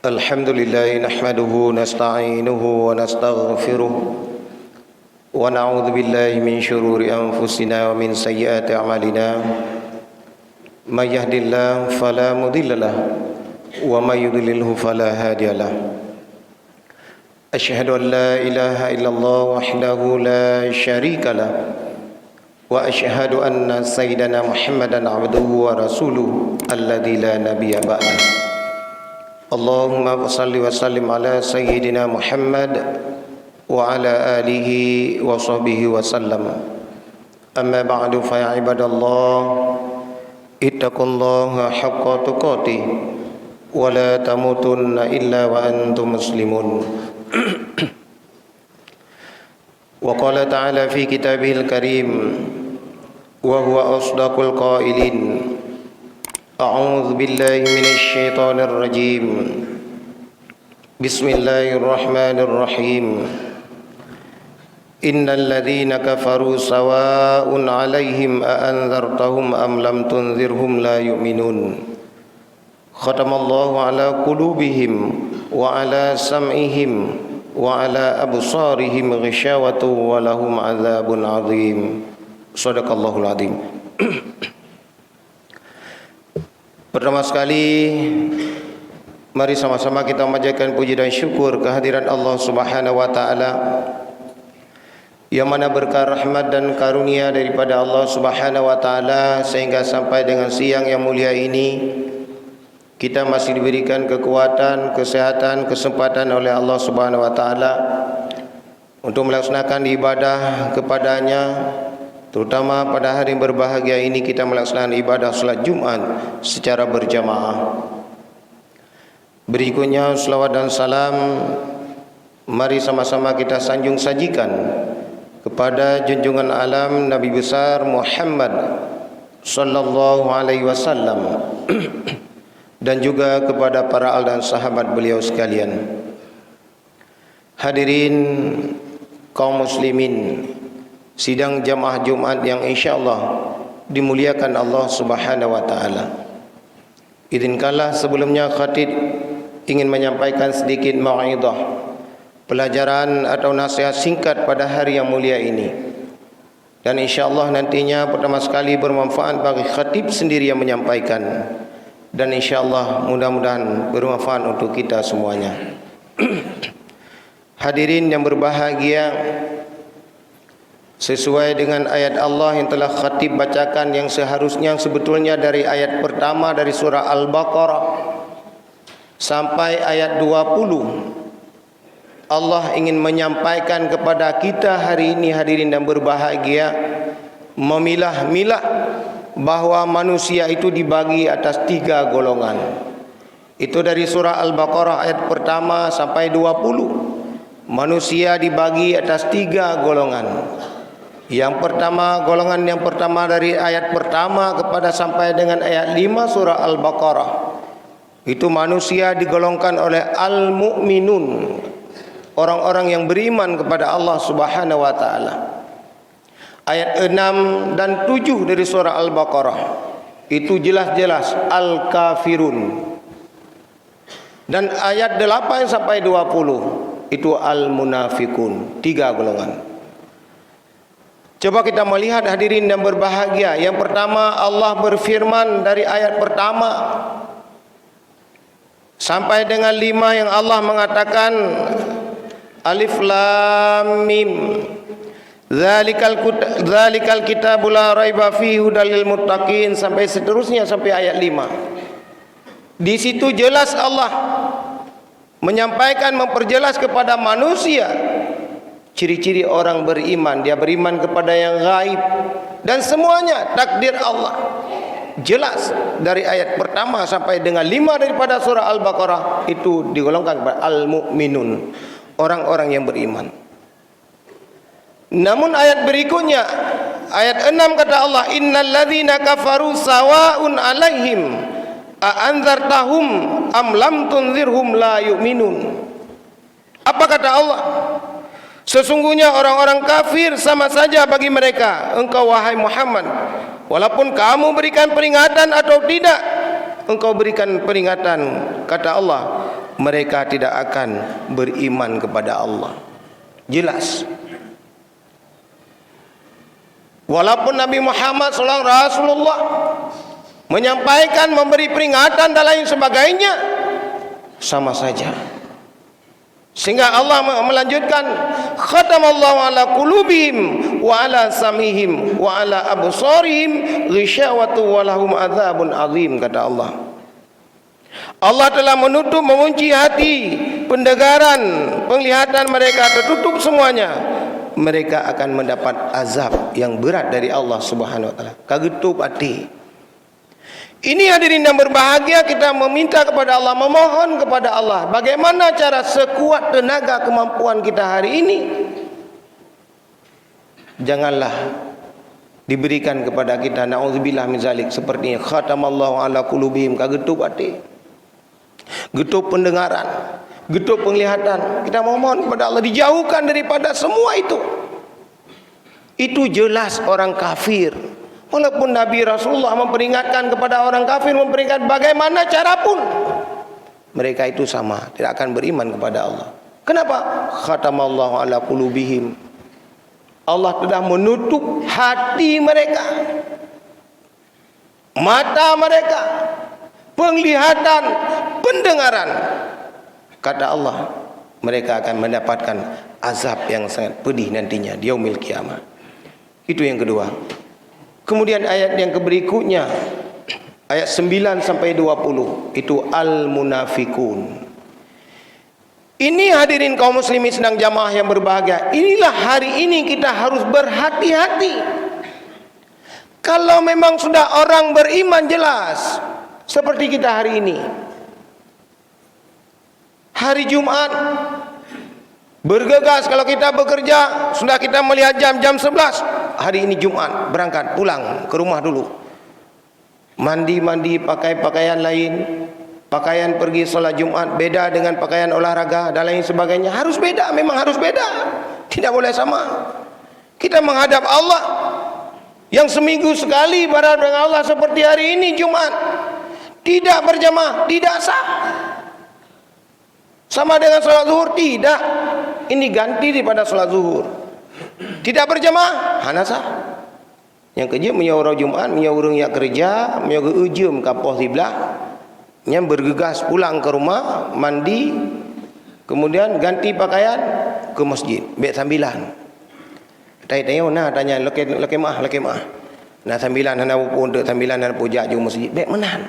الحمد لله نحمده ونستعينه ونستغفره ونعوذ بالله من شرور أنفسنا ومن سيئات أعمالنا من يهد الله فلا مضل له ومن يضلله فلا هادي له أشهد أن لا إله إلا الله وحده لا شريك له وأشهد أن سيدنا محمدا عبده ورسوله الذي لا نبي بعده اللهم صل وسلم على سيدنا محمد وعلى آله وصحبه وسلم أما بعد فيا عباد الله اتقوا الله حق تقاته ولا تموتن إلا وأنتم مسلمون وقال تعالى في كتابه الكريم وهو أصدق القائلين أعوذ بالله من الشيطان الرجيم بسم الله الرحمن الرحيم إن الذين كفروا سواء عليهم أأنذرتهم أم لم تنذرهم لا يؤمنون ختم الله على قلوبهم وعلى سمعهم وعلى أبصارهم غشاوة ولهم عذاب عظيم صدق الله العظيم. Pertama sekali, mari sama-sama kita memanjatkan puji dan syukur kehadiran Allah Subhanahu wa taala, yang mana berkah rahmat dan karunia daripada Allah Subhanahu wa taala sehingga sampai dengan siang yang mulia ini kita masih diberikan kekuatan, kesehatan, kesempatan oleh Allah Subhanahu wa taala untuk melaksanakan ibadah kepadanya. Terutama pada hari yang berbahagia ini kita melaksanakan ibadah salat Jumat secara berjamaah. Berikutnya selawat dan salam mari sama-sama kita sanjung sajikan kepada junjungan alam Nabi besar Muhammad sallallahu alaihi wasallam dan juga kepada para al dan sahabat beliau sekalian. Hadirin kaum muslimin, sidang jamaah Jumat yang insyaallah dimuliakan Allah Subhanahu wa taala. Izinkanlah sebelumnya khatib ingin menyampaikan sedikit mau'izah, pelajaran atau nasihat singkat pada hari yang mulia ini. Dan insyaallah nantinya pertama sekali bermanfaat bagi khatib sendiri yang menyampaikan, dan insyaallah mudah-mudahan bermanfaat untuk kita semuanya. Hadirin yang berbahagia, sesuai dengan ayat Allah yang telah khatib bacakan, yang seharusnya sebetulnya dari ayat pertama dari surah Al-Baqarah sampai ayat 20, Allah ingin menyampaikan kepada kita hari ini, hadirin dan berbahagia, memilah-milah bahawa manusia itu dibagi atas 3 golongan. Itu dari surah Al-Baqarah ayat pertama sampai 20. Manusia dibagi atas 3 golongan. Yang pertama, golongan yang pertama dari ayat pertama kepada sampai dengan ayat 5 surah Al-Baqarah, itu manusia digolongkan oleh al-mu'minun, orang-orang yang beriman kepada Allah Subhanahu wa taala. Ayat 6 dan 7 dari surah Al-Baqarah itu jelas-jelas al-kafirun. Dan ayat 8 sampai 20 itu al-munafikun. 3 golongan. Coba kita melihat hadirin yang berbahagia. Yang pertama, Allah berfirman dari ayat pertama sampai dengan 5 yang Allah mengatakan alif lam mim Dzalikal kitabu la raiba fihi hudal lil muttaqin, sampai seterusnya sampai ayat 5. Di situ jelas Allah menyampaikan, memperjelas kepada manusia ciri-ciri orang beriman. Dia beriman kepada yang gaib dan semuanya takdir Allah. Jelas dari ayat pertama sampai dengan 5 daripada surah Al-Baqarah itu digolongkan kepada al-mu'minun, orang-orang yang beriman. Namun ayat berikutnya, ayat 6 kata Allah, innal ladzina kafaru sawa'un 'alaihim a anzartahum am lam tunzirhum la yu'minun. Apa kata Allah? Sesungguhnya orang-orang kafir sama saja bagi mereka, engkau wahai Muhammad, walaupun kamu berikan peringatan atau tidak, engkau berikan peringatan, kata Allah, mereka tidak akan beriman kepada Allah. Jelas. Walaupun Nabi Muhammad Rasulullah menyampaikan, memberi peringatan dan lain sebagainya, sama saja. Sehingga Allah melanjutkan, khatamallahu ala qulubihim wa ala samihim wa ala absarihim ghisyawatu wa lahum adzabun azim, kata Allah. Allah telah menutup, mengunci hati, pendengaran, penglihatan mereka tertutup semuanya. Mereka akan mendapat azab yang berat dari Allah Subhanahu wa taala. Kagetup hati. Ini hadirin yang berbahagia, kita meminta kepada Allah, memohon kepada Allah, bagaimana cara sekuat tenaga kemampuan kita hari ini, janganlah diberikan kepada kita naudzubillah min zalik, seperti khatamallahu ala qulubihim, kagetup hati, getup pendengaran, getup penglihatan. Kita memohon kepada Allah dijauhkan daripada semua itu. Itu jelas orang kafir. Walaupun Nabi Rasulullah memperingatkan kepada orang kafir, memperingatkan bagaimana cara pun, mereka itu sama, tidak akan beriman kepada Allah. Kenapa? Khatamallahu ala qulubihim. Allah telah menutup hati mereka, mata mereka, penglihatan, pendengaran. Kata Allah, mereka akan mendapatkan azab yang sangat pedih nantinya di yaumil kiamah. Itu yang kedua. Kemudian ayat yang berikutnya, ayat 9 sampai 20, itu al-munafikun. Ini hadirin kaum muslimin sedang jamaah yang berbahagia. Inilah hari ini kita harus berhati-hati. Kalau memang sudah orang beriman jelas, seperti kita hari ini, hari Jumat, bergegas kalau kita bekerja, sudah kita melihat jam 11, hari ini Jumat, berangkat pulang ke rumah dulu, mandi pakai pakaian lain, pakaian pergi sholat Jumat beda dengan pakaian olahraga dan lain sebagainya. Harus beda, memang harus beda, tidak boleh sama. Kita menghadap Allah yang seminggu sekali berhadapan dengan Allah seperti hari ini Jumat, tidak berjamaah, tidak sah. Sama dengan sholat zuhur, tidak. Ini ganti daripada sholat zuhur. Tidak berjamaah, hanasah. Yang kerja menyuruh Jumat, menyuruh yang kerja, menyuruh ujum kapal siblah, yang bergegas pulang ke rumah, mandi, kemudian ganti pakaian ke masjid, baik sambilan. Tanya, lekemah. Nah sambilan hana pun untuk sambilan hana pujak juga masjid, baik menahan.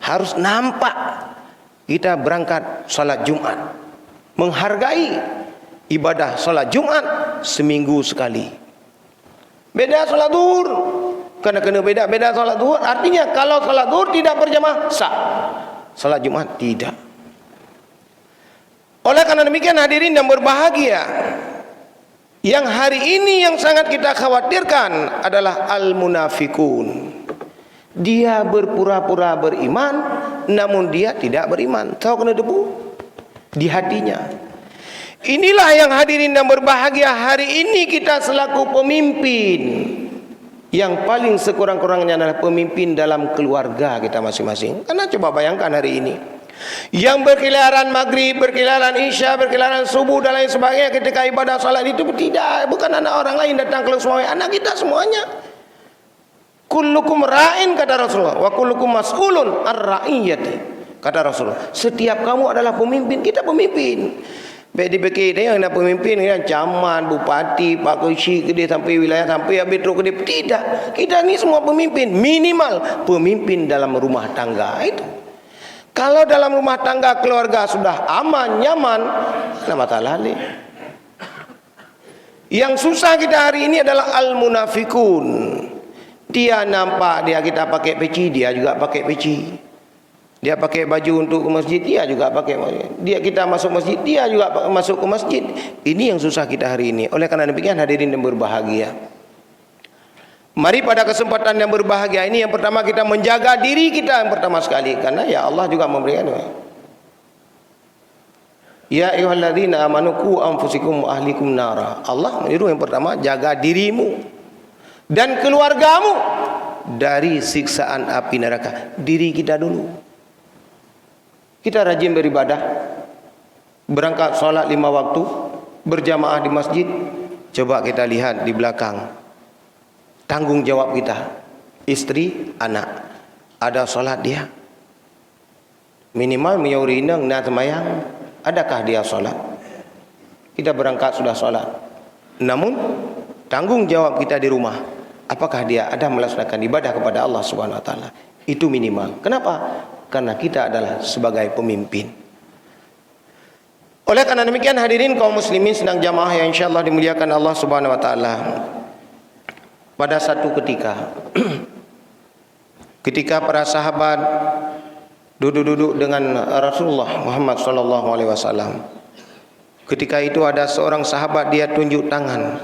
Harus nampak kita berangkat salat Jumat, menghargai ibadah salat Jumat seminggu sekali. Beda salat zuhur, kena beda salat zuhur. Artinya kalau salat zuhur tidak berjamaah sah, salat Jumat tidak. Oleh karena demikian hadirin yang berbahagia, yang hari ini yang sangat kita khawatirkan adalah al-munafikun. Dia berpura-pura beriman, namun dia tidak beriman. Tahu kena debu di hatinya. Inilah yang hadirin dan berbahagia hari ini kita selaku pemimpin, yang paling sekurang-kurangnya adalah pemimpin dalam keluarga kita masing-masing. Karena coba bayangkan hari ini, yang berkeliaran maghrib, berkeliaran isya, berkeliaran subuh dan lain sebagainya ketika ibadah salat itu tidak, bukan anak orang lain datang ke semuanya, anak kita semuanya. Kullukum ra'in, kata Rasulullah, wa kullukum mas'ulun ar-ra'iyati, kata Rasulullah. Setiap kamu adalah pemimpin, kita pemimpin. Baik dipikir dia yang nak pemimpin, yang camat, bupati, pak kunci gede sampai wilayah, sampai habis terus gede. Tidak, kita ni semua pemimpin, minimal pemimpin dalam rumah tangga itu. Kalau dalam rumah tangga keluarga sudah aman, nyaman, ada masalah ni. Yang susah kita hari ini adalah al-munafikun. Dia nampak dia kita pakai peci, dia juga pakai peci. Dia pakai baju untuk ke masjid, dia juga pakai masjid. Dia kita masuk masjid, dia juga masuk ke masjid. Ini yang susah kita hari ini. Oleh karena demikian hadirin yang berbahagia, mari pada kesempatan yang berbahagia ini, yang pertama kita menjaga diri kita yang pertama sekali, karena ya Allah juga memberikan. Ya ayyuhalladzina amanu qu anfusikum wa ahlikum nara. Allah menyuruh yang pertama, jaga dirimu dan keluargamu dari siksaan api neraka. Diri kita dulu. Kita rajin beribadah, berangkat solat 5 waktu, berjamaah di masjid. Coba kita lihat di belakang, tanggung jawab kita, istri, anak, ada solat dia? Minimal menyuri inang nak semayang, adakah dia solat? Kita berangkat sudah solat, namun tanggung jawab kita di rumah, apakah dia ada melaksanakan ibadah kepada Allah Subhanahu Wa Taala? Itu minimal. Kenapa? Karena kita adalah sebagai pemimpin. Oleh karena demikian, hadirin kaum muslimin sedang jamaah yang insyaallah dimuliakan Allah Subhanahu Wa Taala. Pada satu ketika, ketika para sahabat duduk-duduk dengan Rasulullah Muhammad sallallahu alaihi wasallam, ketika itu ada seorang sahabat, dia tunjuk tangan.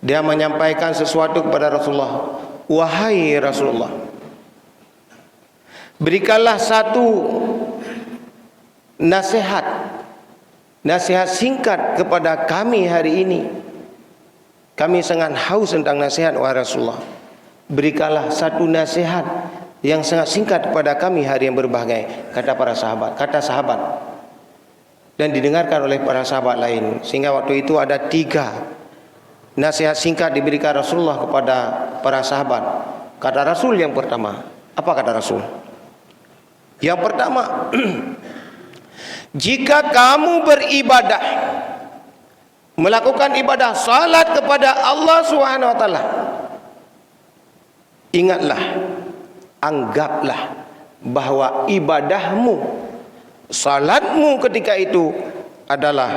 Dia menyampaikan sesuatu kepada Rasulullah. Wahai Rasulullah, berikanlah satu nasihat singkat kepada kami hari ini. Kami sangat haus tentang nasihat, wahai Rasulullah. Berikanlah satu nasihat yang sangat singkat kepada kami hari yang berbahagia, kata para sahabat, kata sahabat. Dan didengarkan oleh para sahabat lain, sehingga waktu itu ada 3 nasihat singkat diberikan Rasulullah kepada para sahabat. Kata Rasul yang pertama, apa kata Rasul? Yang pertama, jika kamu beribadah, melakukan ibadah salat kepada Allah Subhanahu Wa Taala, ingatlah, anggaplah bahwa ibadahmu, salatmu ketika itu adalah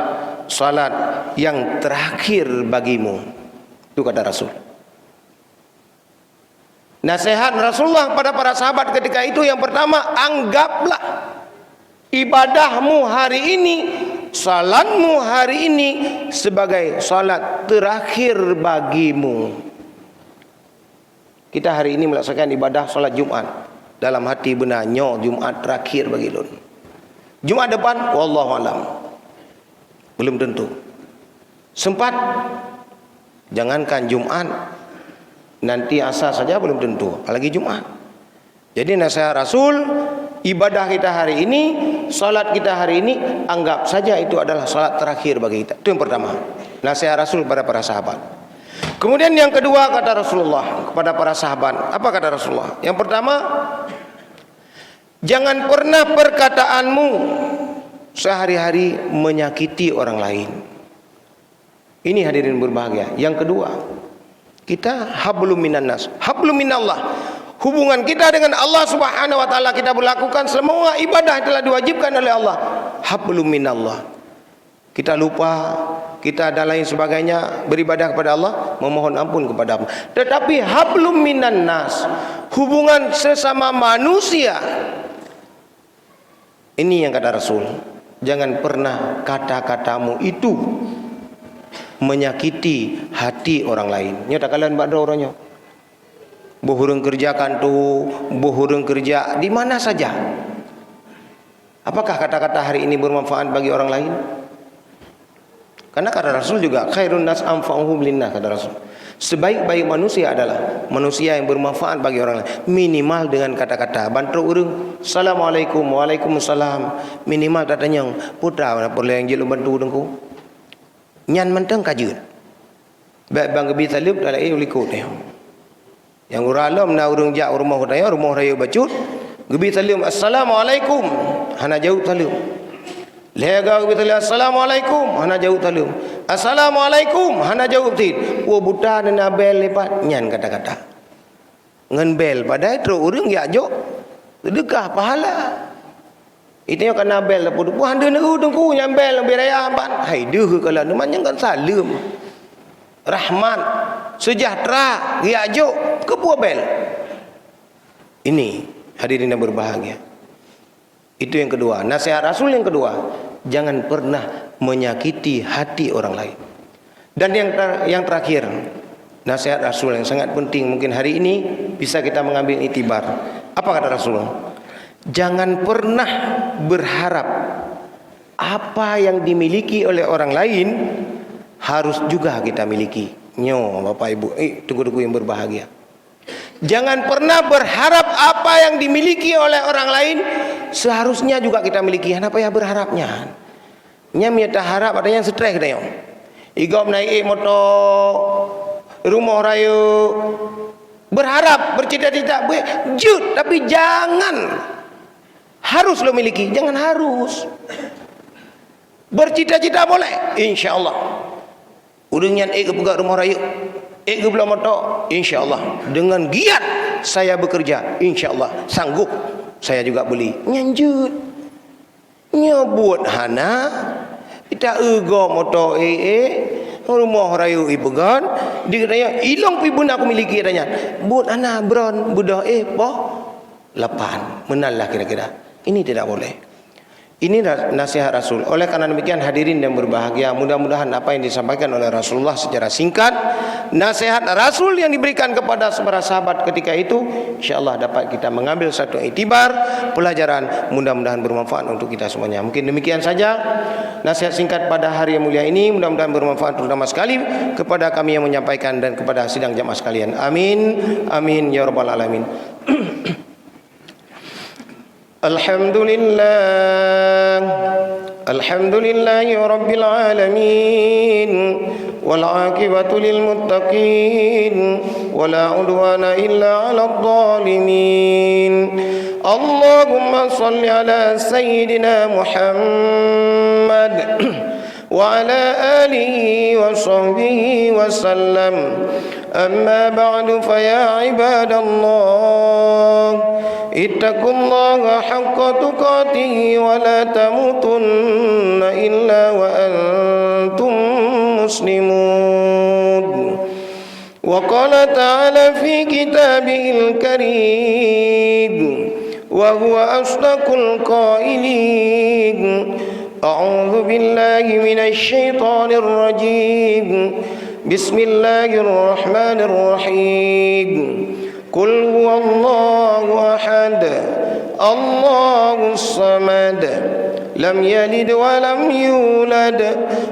salat yang terakhir bagimu. Itu kata Rasul. Nasihat Rasulullah pada para sahabat ketika itu yang pertama, anggaplah ibadahmu hari ini, salatmu hari ini sebagai salat terakhir bagimu. Kita hari ini melaksanakan ibadah solat Jumat, dalam hati benarnya Jumat terakhir bagi lun. Jumat depan wallahu alam, belum tentu. Sempat, jangankan Jumat, nanti asar saja belum tentu, apalagi Jumat. Jadi nasihat Rasul, ibadah kita hari ini, salat kita hari ini, anggap saja itu adalah salat terakhir bagi kita. Itu yang pertama, nasihat Rasul kepada para sahabat. Kemudian yang kedua kata Rasulullah kepada para sahabat, apa kata Rasulullah? Yang pertama, jangan pernah perkataanmu sehari-hari menyakiti orang lain. Ini hadirin berbahagia. Yang kedua, kita hablum minan nas, hablum minallah. Hubungan kita dengan Allah Subhanahu Wa Taala kita berlakukan semua ibadah telah diwajibkan oleh Allah. Hablum minallah. Kita lupa, kita dan lain sebagainya, beribadah kepada Allah, memohon ampun kepada Allah. Tetapi hablum minan nas, hubungan sesama manusia, ini yang kata Rasul, jangan pernah kata-katamu itu menyakiti hati orang lain. Nyata kalian bakda orangnya bohurung kerjakan tu, bohurung kerja di mana saja. Apakah kata-kata hari ini bermanfaat bagi orang lain? Karena kata Rasul juga, khairun nas anfa'uhum linnas, kata Rasul. Sebaik-baik manusia adalah manusia yang bermanfaat bagi orang lain. Minimal dengan kata-kata bantu urang, assalamualaikum, waalaikumsalam. Minimal katanya putra boleh yang jelu bantu urangku. Nyan mentang kajut. Baik bang gebi talib dalam ulikut ni. Yang uralam na urang jak rumah katanya, rumah raya bacut. Gebi talib assalamualaikum, hana jauh talib. Lega gebi talib assalamualaikum, hana jauh talib. Assalamualaikum, hana jauh tid. Wo buta na bel lepat nyan kata-kata. Ngan bel padai tro urang ya jo. Sedekah pahala. Itu yang kena bel lah pun. Wah dia neru tengku nyambel lebih raya ban. Hai deh kalau namanya kan salam. Rahmat, sejahtera, ya jo ke buah bel. Ini hadirin yang berbahagia. Itu yang kedua, nasihat Rasul yang kedua, jangan pernah menyakiti hati orang lain. Dan yang terakhir, nasihat Rasul yang sangat penting, mungkin hari ini bisa kita mengambil itibar. Apa kata Rasulullah? Jangan pernah berharap apa yang dimiliki oleh orang lain harus juga kita miliki. Nyo, Bapak Ibu, tunggu-tunggu yang berbahagia. Jangan pernah berharap apa yang dimiliki oleh orang lain seharusnya juga kita miliki. Kenapa ya berharapnya? Nyam ya tak harap ada yang stres dia. Igop naik motor rumah raya, berharap, bercita-cita, jut, tapi jangan harus lo miliki, jangan harus. Bercita-cita boleh, insya-Allah. Udangnya ke pegang rumah raya, ke belah motor, insya-Allah. Dengan giat saya bekerja, insya-Allah sanggup saya juga beli. Nyanjut, nyebut hana, kita ego motor rumah raya ibugan dia katanya hilang pi bunda aku miliki katanya buat anak bron budak boh lapan menalah kira-kira ini tidak boleh. Ini nasihat Rasul. Oleh karena demikian hadirin yang berbahagia, mudah-mudahan apa yang disampaikan oleh Rasulullah secara singkat, nasihat Rasul yang diberikan kepada para sahabat ketika itu, insya-Allah dapat kita mengambil satu iktibar, pelajaran, mudah-mudahan bermanfaat untuk kita semuanya. Mungkin demikian saja nasihat singkat pada hari yang mulia ini, mudah-mudahan bermanfaat terutama sekali kepada kami yang menyampaikan dan kepada sidang jamaah sekalian. Amin. Amin ya rabbal alamin. Alhamdulillahi rabbil alamin wal aqibatu lil muttaqin wala udwana illa 'alal zalimin. Allahumma shalli ala sayyidina Muhammad wa ala alihi wa sahbihi wa sallam. Amma ba'du fa ya ibadallah ittaqullaha haqqa tuqatih wa la tamutunna illa wa antum muslimun. Wa qala ta'ala fi kitabihil karim wa huwa asdaqul qailin. A'udzu billahi minasy syaithanir rajim. Bismillahirrahmanirrahim. Qul huwallahu ahad, Allahus samad, lam yalid wa lam yulad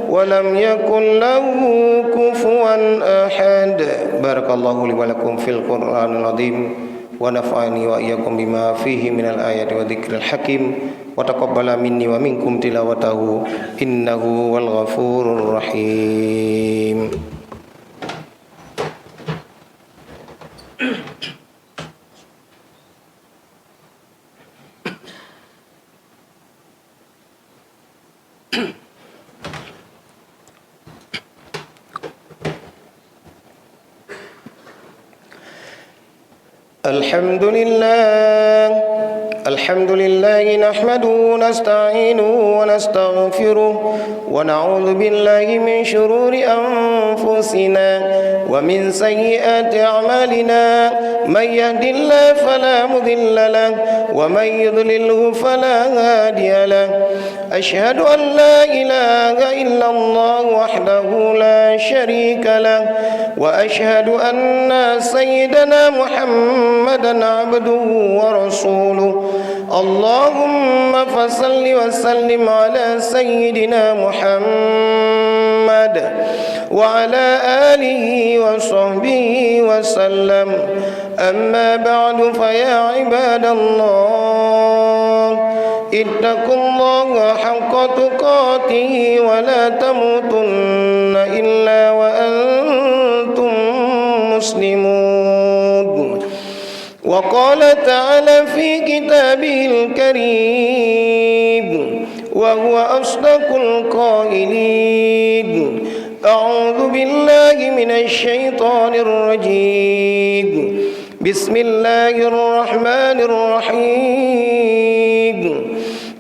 wa lam yakul lahu kufuwan ahad. Barakallahu li wa lakum fil Qur'anil azim wa nafa'ani wa iyyakum bima fihi minal ayati wa dzikril hakim wa taqabbala minni wa minkum tilawatahu innahu wal ghafurur rahim. Alhamdulillah nahmaduhu nasta'inuhu wa nastaghfiruh wa na'udzu billahi min shururi anfusina wa min sayyiati a'malina may yahdihillahu fala mudilla lahu wa may yudlilhu fala hadiya lahu. Ashhadu an la ilaha illallah wahdahu la syarika lahu wa ashhadu anna sayyidana Muhammadan abduhu wa rasuluh. Allahumma fasalli wa sallim ala sayyidina Muhammad wa ala alihi wa sahbihi wa sallam. Amma ba'du fa ya ibadallah ittaqullaha haqqa tuqatih wa la tamutunna illa wa antum muslimun. Wa qala ta'ala fi kitabihil karim wa huwa asdaqul qailin. A'udzu billahi minasy syaithanir rajim. Bismillahirrahmanirrahim.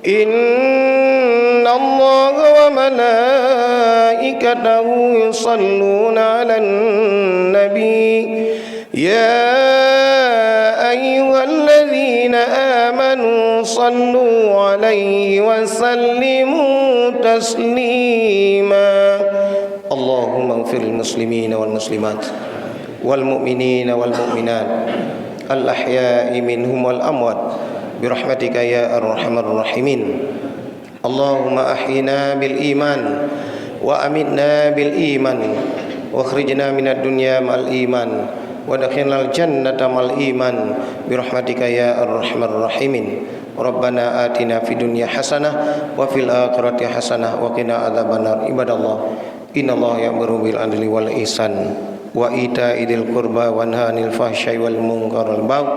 Inna Allaha wa malaikatahu yusalluna 'alan nabi ya ayyuhalladzina amanu sallu 'alaihi wa sallimu taslima. Allahumma ighfir lil muslimina wal muslimat wal mu'minina wal mu'minat al ahya'i minhum wal amwat birahmatika ya arhamar rahimin. Allahumma ahyina bil iman wa amitna bil iman wa akhrijna minad dunya mal iman وادخلنا الجنة مع الإيمان برحمتك يا أرحم الراحمين ربنا آتنا في الدنيا حسنة وفي الآخرة حسنة وقنا عذاب النار عباد الله إن الله يأمر بالعدل والإحسان وإيتاء ذي القربى وينهى عن الفحشاء والمنكر والبغي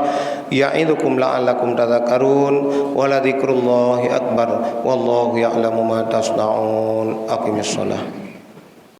يعظكم لعلكم تذكرون ولذكر الله أكبر والله يعلم ما تصنعون أقم الصلاة